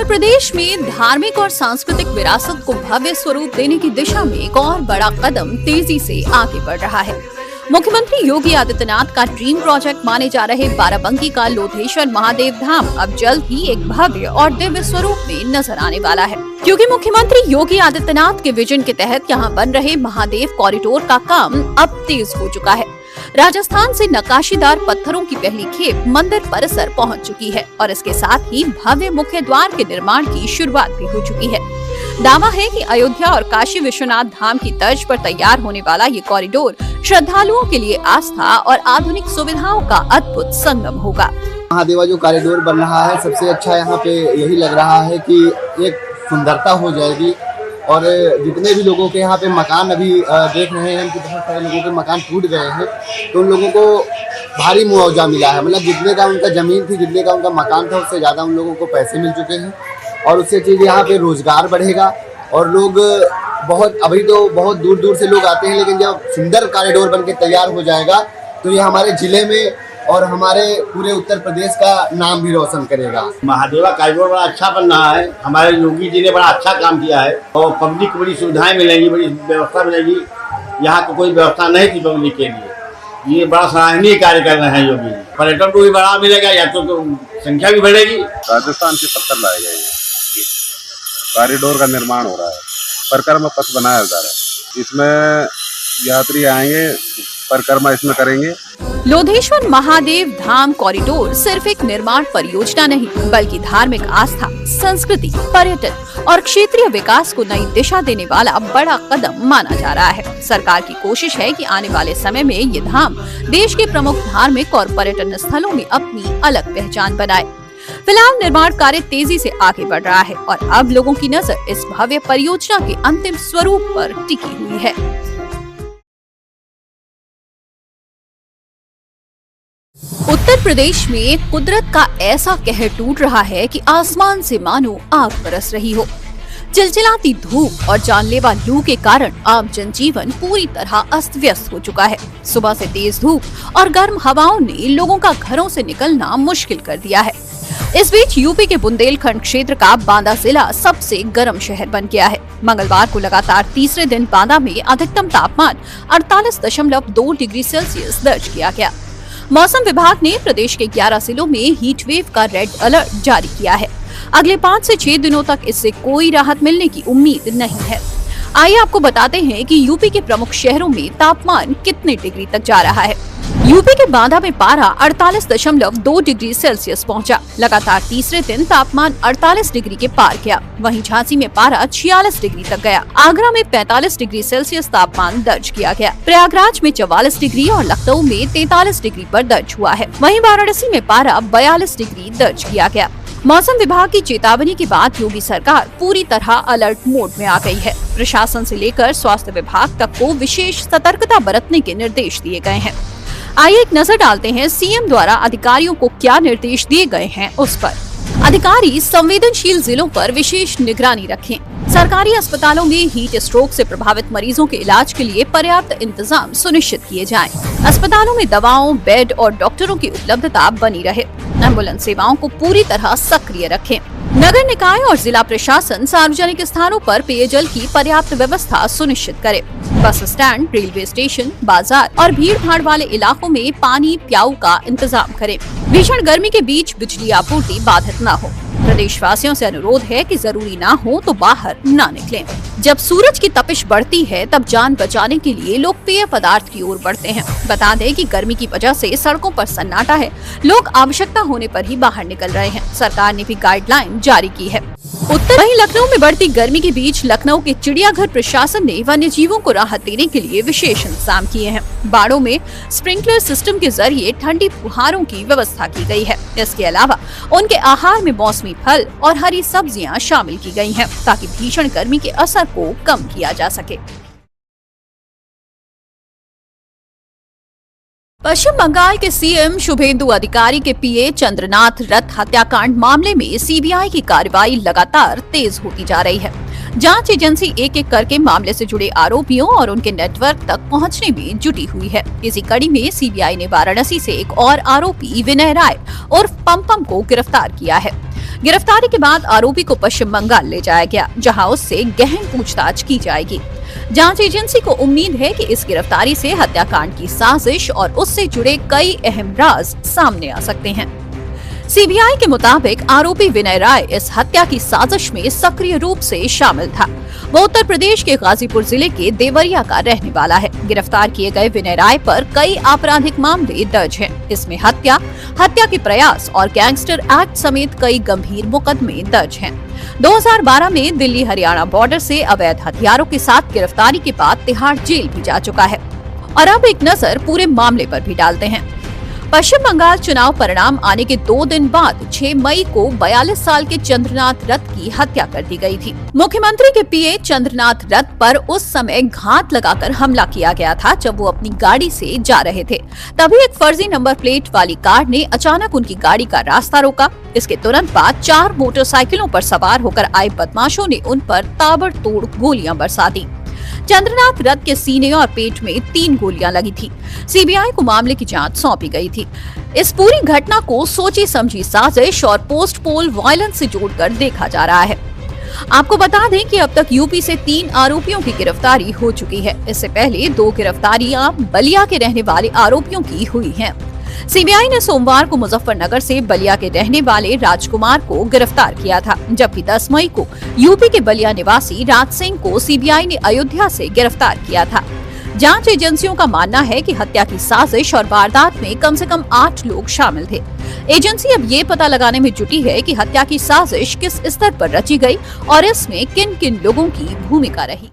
उत्तर प्रदेश में धार्मिक और सांस्कृतिक विरासत को भव्य स्वरूप देने की दिशा में एक और बड़ा कदम तेजी से आगे बढ़ रहा है। मुख्यमंत्री योगी आदित्यनाथ का ड्रीम प्रोजेक्ट माने जा रहे बाराबंकी का लोधेश्वर महादेव धाम अब जल्द ही एक भव्य और दिव्य स्वरूप में नजर आने वाला है, क्योंकि मुख्यमंत्री योगी आदित्यनाथ के विजन के तहत यहाँ बन रहे महादेव कॉरिडोर का काम अब तेज हो चुका है। राजस्थान से नक्काशीदार पत्थरों की पहली खेप मंदिर परिसर पहुंच चुकी है और इसके साथ ही भव्य मुख्य द्वार के निर्माण की शुरुआत भी हो चुकी है। दावा है कि अयोध्या और काशी विश्वनाथ धाम की तर्ज पर तैयार होने वाला ये कॉरिडोर श्रद्धालुओं के लिए आस्था और आधुनिक सुविधाओं का अद्भुत संगम होगा। महादेवा जो कॉरिडोर बन रहा है, सबसे अच्छा यहाँ पे यही लग रहा है कि एक सुंदरता हो जाएगी और जितने भी लोगों के यहाँ पे मकान अभी देख रहे हैं कि बहुत सारे लोगों के मकान टूट गए हैं, तो उन लोगों को भारी मुआवजा मिला है। मतलब जितने का उनका ज़मीन थी, जितने का उनका मकान था, उससे ज़्यादा उन लोगों को पैसे मिल चुके हैं और उससे चीज़ यहाँ पे रोज़गार बढ़ेगा और लोग अभी तो बहुत दूर दूर से लोग आते हैं, लेकिन जब सुंदर कॉरिडोर बन के तैयार हो जाएगा तो ये हमारे ज़िले में और हमारे पूरे उत्तर प्रदेश का नाम भी रोशन करेगा। महादेवा कॉरिडोर बड़ा अच्छा बन रहा है। हमारे योगी जी ने बड़ा अच्छा काम किया है और पब्लिक को बड़ी सुविधाएं मिलेंगी, बड़ी व्यवस्था मिलेगी। यहाँ को कोई व्यवस्था नहीं थी पब्लिक के लिए। ये बड़ा सराहनीय कार्य कर रहे हैं योगी जी। पर्यटन को भी बढ़ावा मिलेगा, या तो संख्या भी बढ़ेगी। राजस्थान से पत्थर लाए गए हैं, कॉरिडोर का निर्माण हो रहा है, परिक्रमा पथ बनाया जा रहा है। इसमें यात्री आएंगे, परिक्रमा इसमें करेंगे। लोधेश्वर महादेव धाम कॉरिडोर सिर्फ एक निर्माण परियोजना नहीं, बल्कि धार्मिक आस्था, संस्कृति, पर्यटन और क्षेत्रीय विकास को नई दिशा देने वाला बड़ा कदम माना जा रहा है। सरकार की कोशिश है कि आने वाले समय में ये धाम देश के प्रमुख धार्मिक और पर्यटन स्थलों में अपनी अलग पहचान बनाए। फिलहाल निर्माण कार्य तेजी से आगे बढ़ रहा है और अब लोगों की नजर इस भव्य परियोजना के अंतिम स्वरूप पर टिकी हुई है। उत्तर प्रदेश में कुदरत का ऐसा कहर टूट रहा है कि आसमान से मानो आग बरस रही हो। चिलचिलाती धूप और जानलेवा लू के कारण आम जनजीवन पूरी तरह अस्त व्यस्त हो चुका है। सुबह से तेज धूप और गर्म हवाओं ने लोगों का घरों से निकलना मुश्किल कर दिया है। इस बीच यूपी के बुंदेलखंड क्षेत्र का बांदा जिला सबसे गर्म शहर बन गया है। मंगलवार को लगातार तीसरे दिन बांदा में अधिकतम तापमान 48.2 डिग्री सेल्सियस दर्ज किया गया। मौसम विभाग ने प्रदेश के 11 जिलों में हीट वेव का रेड अलर्ट जारी किया है। अगले 5 से 6 दिनों तक इससे कोई राहत मिलने की उम्मीद नहीं है। आइए आपको बताते हैं कि यूपी के प्रमुख शहरों में तापमान कितने डिग्री तक जा रहा है। यूपी के बांदा में पारा 48.2 डिग्री सेल्सियस पहुंचा। लगातार तीसरे दिन तापमान 48 डिग्री के पार गया। वहीं झांसी में पारा 46 डिग्री तक गया। आगरा में 45 डिग्री सेल्सियस तापमान दर्ज किया गया। प्रयागराज में 44 डिग्री और लखनऊ में 43 डिग्री पर दर्ज हुआ है। वहीं वाराणसी में पारा 42 डिग्री दर्ज किया गया। मौसम विभाग की चेतावनी के बाद योगी सरकार पूरी तरह अलर्ट मोड में आ गई है। प्रशासन से लेकर स्वास्थ्य विभाग तक को विशेष सतर्कता बरतने के निर्देश दिए गए हैं। आइए एक नजर डालते हैं सीएम द्वारा अधिकारियों को क्या निर्देश दिए गए हैं उस पर। अधिकारी संवेदनशील जिलों पर विशेष निगरानी रखें। सरकारी अस्पतालों में हीट स्ट्रोक से प्रभावित मरीजों के इलाज के लिए पर्याप्त इंतजाम सुनिश्चित किए जाएं। अस्पतालों में दवाओं, बेड और डॉक्टरों की उपलब्धता बनी रहे। एम्बुलेंस सेवाओं को पूरी तरह सक्रिय रखें। नगर निकाय और जिला प्रशासन सार्वजनिक स्थानों पर पेयजल की पर्याप्त व्यवस्था सुनिश्चित करे। बस स्टैंड, रेलवे स्टेशन, बाजार और भीड़ भाड़ वाले इलाकों में पानी, प्याऊ का इंतजाम करें। भीषण गर्मी के बीच बिजली आपूर्ति बाधित न हो। प्रदेशवासियों से अनुरोध है कि जरूरी ना हो तो बाहर ना निकलें। जब सूरज की तपिश बढ़ती है तब जान बचाने के लिए लोग पेय पदार्थ की ओर बढ़ते हैं। बता दें कि गर्मी की वजह से सड़कों पर सन्नाटा है। लोग आवश्यकता होने पर ही बाहर निकल रहे हैं। सरकार ने भी गाइडलाइन जारी की है। वहीं लखनऊ में बढ़ती गर्मी के बीच लखनऊ के चिड़ियाघर प्रशासन ने वन्य जीवों को राहत देने के लिए विशेष इंतजाम किए हैं। बाड़ों में स्प्रिंकलर सिस्टम के जरिए ठंडी फुहारों की व्यवस्था की गई है। इसके अलावा उनके आहार में मौसमी फल और हरी सब्जियां शामिल की गई हैं, ताकि भीषण गर्मी के असर को कम किया जा सके। पश्चिम बंगाल के सीएम शुभेंदु अधिकारी के पीए चंद्रनाथ रथ हत्याकांड मामले में सीबीआई की कार्रवाई लगातार तेज होती जा रही है। जांच एजेंसी एक एक करके मामले से जुड़े आरोपियों और उनके नेटवर्क तक पहुंचने में जुटी हुई है। इसी कड़ी में सीबीआई ने वाराणसी से एक और आरोपी विनय राय उर्फ पम को गिरफ्तार किया है। गिरफ्तारी के बाद आरोपी को पश्चिम बंगाल ले जाया गया, जहां उससे गहन पूछताछ की जाएगी। जांच एजेंसी को उम्मीद है कि इस गिरफ्तारी से हत्याकांड की साजिश और उससे जुड़े कई अहम राज सामने आ सकते हैं। सीबीआई के मुताबिक आरोपी विनय राय इस हत्या की साजिश में सक्रिय रूप से शामिल था। वो उत्तर प्रदेश के गाजीपुर जिले के देवरिया का रहने वाला है। गिरफ्तार किए गए विनय राय पर कई आपराधिक मामले दर्ज हैं। इसमें हत्या, हत्या के प्रयास और गैंगस्टर एक्ट समेत कई गंभीर मुकदमे दर्ज हैं। 2012 में दिल्ली हरियाणा बॉर्डर से अवैध हथियारों के साथ गिरफ्तारी के बाद तिहाड़ जेल भी जा चुका है। और अब एक नजर पूरे मामले पर भी डालते हैं। पश्चिम बंगाल चुनाव परिणाम आने के 2 दिन बाद 6 मई को 42 साल के चंद्रनाथ रथ की हत्या कर दी गई थी। मुख्यमंत्री के पीए चंद्रनाथ रथ पर उस समय घात लगाकर हमला किया गया था जब वो अपनी गाड़ी से जा रहे थे। तभी एक फर्जी नंबर प्लेट वाली कार ने अचानक उनकी गाड़ी का रास्ता रोका। इसके तुरंत बाद 4 मोटरसाइकिलों पर सवार होकर आए बदमाशों ने उन पर ताबड़तोड़ गोलियां बरसा दी। चंद्रनाथ रथ के सीने और पेट में 3 गोलियां लगी थी। सीबीआई को मामले की जांच सौंपी गई थी। इस पूरी घटना को सोची समझी साजिश और पोस्ट पोल वायलेंस से जोड़कर देखा जा रहा है। आपको बता दें कि अब तक यूपी से 3 आरोपियों की गिरफ्तारी हो चुकी है। इससे पहले 2 गिरफ्तारियां बलिया के रहने वाले आरोपियों की हुई हैं। सीबीआई ने सोमवार को मुजफ्फरनगर से बलिया के रहने वाले राजकुमार को गिरफ्तार किया था, जबकि 10 मई को यूपी के बलिया निवासी राज सिंह को सीबीआई ने अयोध्या से गिरफ्तार किया था। जांच एजेंसियों का मानना है कि हत्या की साजिश और वारदात में कम से कम 8 लोग शामिल थे। एजेंसी अब ये पता लगाने में जुटी है कि हत्या की साजिश किस स्तर पर रची गई और इसमें किन किन लोगों की भूमिका रही।